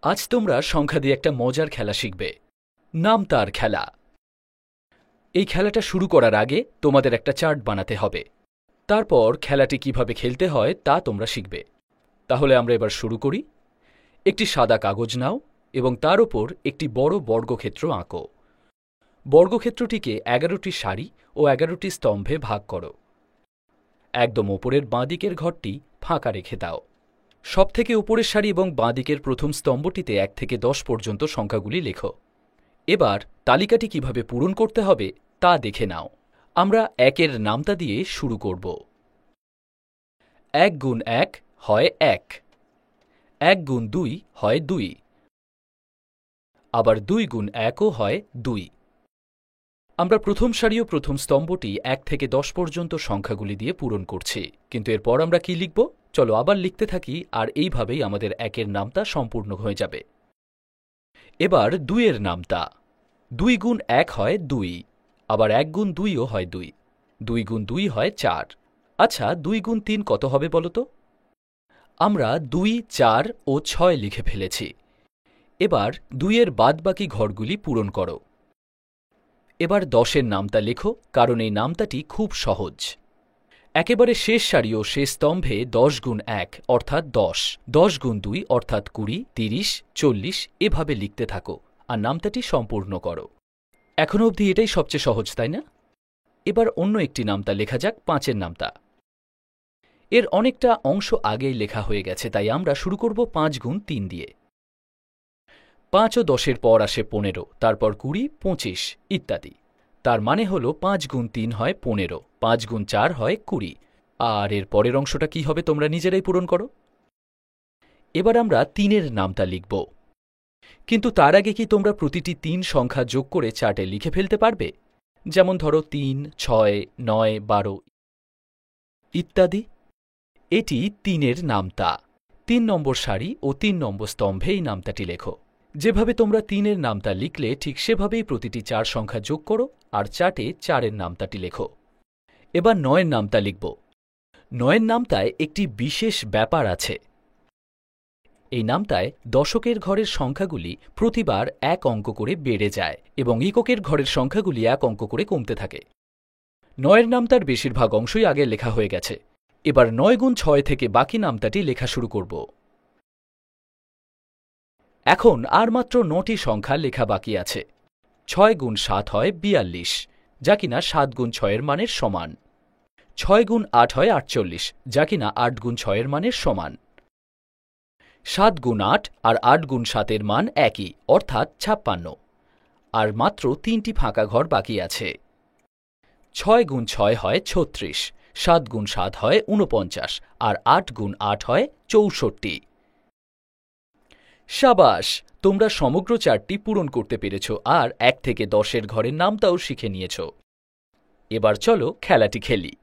আজ তোমরা সংখ্যা দিয়ে একটা মজার খেলা শিখবে, নাম তার খেলা। এই খেলাটা শুরু করার আগে তোমাদের একটা চার্ট বানাতে হবে। তারপর খেলাটি কিভাবে খেলতে হয় তা তোমরা শিখবে। তাহলে আমরা এবার শুরু করি। একটি সাদা কাগজ নাও এবং তার ওপর একটি বড় বর্গক্ষেত্র আঁকো। বর্গক্ষেত্রটিকে 11টি সারি ও 11টি স্তম্ভে ভাগ করো। একদম ওপরের বাঁদিকের ঘরটি ফাঁকা রেখে দাও। সবথেকে উপরের সারি এবং বাঁদিকের প্রথম স্তম্ভটিতে 1 থেকে 10 পর্যন্ত সংখ্যাগুলি লেখো। এবার তালিকাটি কিভাবে পূরণ করতে হবে তা দেখে নাও। আমরা 1-এর নামতা দিয়ে শুরু করব। 1 গুণ 1 হয় 1, 1 গুণ 2 হয় 2, আবার 2 গুণ 1ও হয় 2। আমরা প্রথম সারি ও প্রথম স্তম্ভটি 1 থেকে 10 পর্যন্ত সংখ্যাগুলি দিয়ে পূরণ করছি, কিন্তু এরপর আমরা কি লিখব? চলো আবার লিখতে থাকি, আর এইভাবেই আমাদের 1-এর নামতা সম্পূর্ণ হয়ে যাবে। এবার 2-এর নামতা। 2 গুণ 1 হয় 2, আবার 1 গুণ 2ও হয় 2, 2 গুণ 2 হয় 4। আচ্ছা, 2 গুণ 3 কত হবে বলো তো? আমরা 2, 4 ও 6 লিখে ফেলেছি। এবার 2-এর বাদবাকি ঘরগুলি পূরণ করো। এবার 10-এর নামতা লেখো, কারণ এই নামতাটি খুব সহজ। একেবারে শেষ সারি ও শেষ স্তম্ভে 10 গুণ 1 অর্থাৎ 10, 10 গুণ 2 অর্থাৎ 20, 30, 40 এভাবে লিখতে থাকো আর নামতাটি সম্পূর্ণ করো। এখনো অবধি এটাই সবচেয়ে সহজ, তাই না? এবার অন্য একটি নামতা লেখা যাক, 5-এর নামতা। এর অনেকটা অংশ আগেই লেখা হয়ে গেছে, তাই আমরা শুরু করব 5 গুণ 3 দিয়ে। 5 ও 10-এর পর আসে 15, তারপর 20, 25 ইত্যাদি। তার মানে হল 5 গুণ 3 হয় 15, 5 গুণ 4 হয় 20। আর এর পরের অংশটা কি হবে তোমরা নিজেরাই পূরণ করো। এবার আমরা 3-এর নামতা লিখব, কিন্তু তার আগে কি তোমরা প্রতিটি 3 সংখ্যা যোগ করে চার্টে লিখে ফেলতে পারবে? যেমন ধরো 3, 6, 9, 12 ইত্যাদি। এটি 3-এর নামতা। 3 নম্বর সারি ও 3 নম্বর স্তম্ভে এই নামতাটি লেখো। যেভাবে তোমরা 3-এর নামতা লিখলে ঠিক সেভাবেই প্রতিটি 4 সংখ্যা যোগ করো আর চার্টে 4-এর নামতাটি লেখো। এবার 9-এর নামতা লিখব। 9-এর নামতায় একটি বিশেষ ব্যাপার আছে। এই নামতায় দশকের ঘরের সংখ্যাগুলি প্রতিবার 1 অঙ্ক করে বেড়ে যায় এবং এককের ঘরের সংখ্যাগুলি 1 অঙ্ক করে কমতে থাকে। 9-এর নামতার বেশিরভাগ অংশই আগে লেখা হয়ে গেছে। এবার 9 গুণ 6 থেকে বাকি নামতাটি লেখা শুরু করব। এখন আর মাত্র 9টি সংখ্যা লেখা বাকি আছে। 6 গুণ 7 হয় 42, যা কিনা 7 গুণ 6-এর মানের সমান। 6 গুণ 8 হয় 48, যা কিনা 8 গুণ 6-এর মানের সমান। 7 গুণ 8 আর 8 গুণ 7-এর মান একই, অর্থাৎ 56। আর মাত্র 3টি ফাঁকা ঘর বাকি আছে। 6 গুণ 6 হয় 36, 7 গুণ 7 হয় 49, আর 8 গুণ 8 হয় 64। সাবাস, তোমরা সমগ্র চার্টটি পূরণ করতে পেরেছ আর 1 থেকে 10-এর ঘরের নামতাও শিখে নিয়েছ। এবার চলো খেলাটি খেলি।